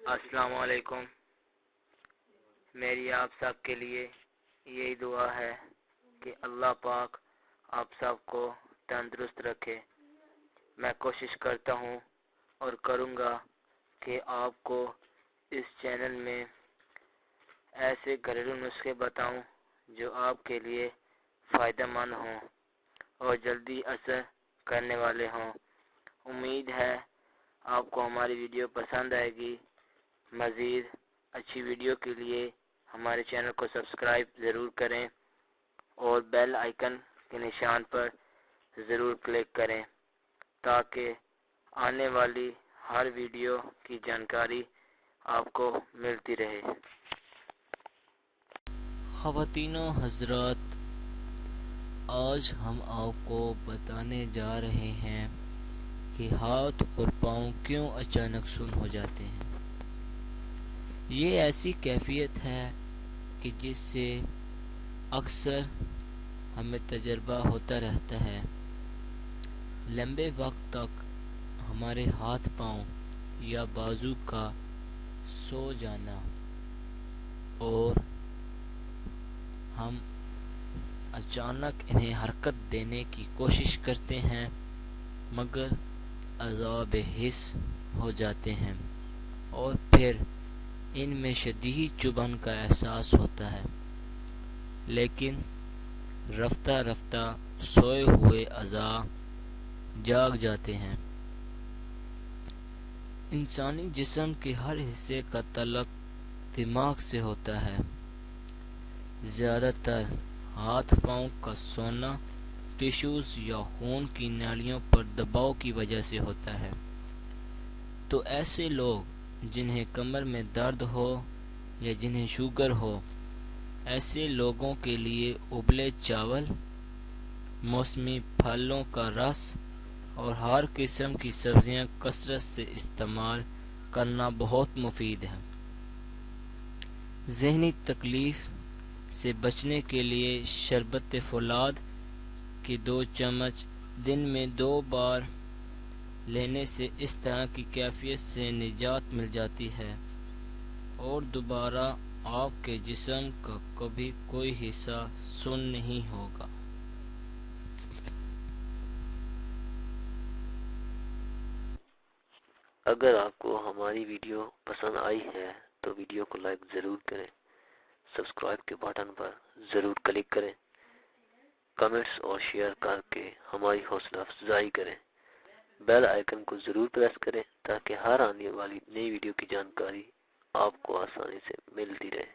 السلام علیکم۔ میری آپ سب کے لیے یہی دعا ہے کہ اللہ پاک آپ سب کو تندرست رکھے۔ میں کوشش کرتا ہوں اور کروں گا کہ آپ کو اس چینل میں ایسے گھریلو نسخے بتاؤں جو آپ کے لیے فائدہ مند ہوں اور جلدی اثر کرنے والے ہوں۔ امید ہے آپ کو ہماری ویڈیو پسند آئے گی۔ مزید اچھی ویڈیو کے لیے ہمارے چینل کو سبسکرائب ضرور کریں اور بیل آئیکن کے نشان پر ضرور کلک کریں تاکہ آنے والی ہر ویڈیو کی جانکاری آپ کو ملتی رہے۔ خواتین و حضرات، آج ہم آپ کو بتانے جا رہے ہیں کہ ہاتھ اور پاؤں کیوں اچانک سن ہو جاتے ہیں۔ یہ ایسی کیفیت ہے کہ جس سے اکثر ہمیں تجربہ ہوتا رہتا ہے۔ لمبے وقت تک ہمارے ہاتھ پاؤں یا بازو کا سو جانا اور ہم اچانک انہیں حرکت دینے کی کوشش کرتے ہیں مگر عذاب حس ہو جاتے ہیں اور پھر ان میں شدید چبھن کا احساس ہوتا ہے، لیکن رفتہ رفتہ سوئے ہوئے اعضاء جاگ جاتے ہیں۔ انسانی جسم کے ہر حصے کا تعلق دماغ سے ہوتا ہے۔ زیادہ تر ہاتھ پاؤں کا سونا ٹشوز یا خون کی نالیوں پر دباؤ کی وجہ سے ہوتا ہے۔ تو ایسے لوگ جنہیں کمر میں درد ہو یا جنہیں شوگر ہو، ایسے لوگوں کے لیے ابلے چاول، موسمی پھلوں کا رس اور ہر قسم کی سبزیاں کثرت سے استعمال کرنا بہت مفید ہے۔ ذہنی تکلیف سے بچنے کے لیے شربت فولاد کے 2 چمچ دن میں 2 بار لینے سے اس طرح کی کیفیت سے نجات مل جاتی ہے اور دوبارہ آپ کے جسم کا کبھی کوئی حصہ سن نہیں ہوگا۔ اگر آپ کو ہماری ویڈیو پسند آئی ہے تو ویڈیو کو لائک ضرور کریں، سبسکرائب کے بٹن پر ضرور کلک کریں، کمنٹس اور شیئر کر کے ہماری حوصلہ افزائی کریں۔ بیل آئیکن کو ضرور پریس کریں تاکہ ہر آنے والی نئی ویڈیو کی جانکاری آپ کو آسانی سے ملتی رہے۔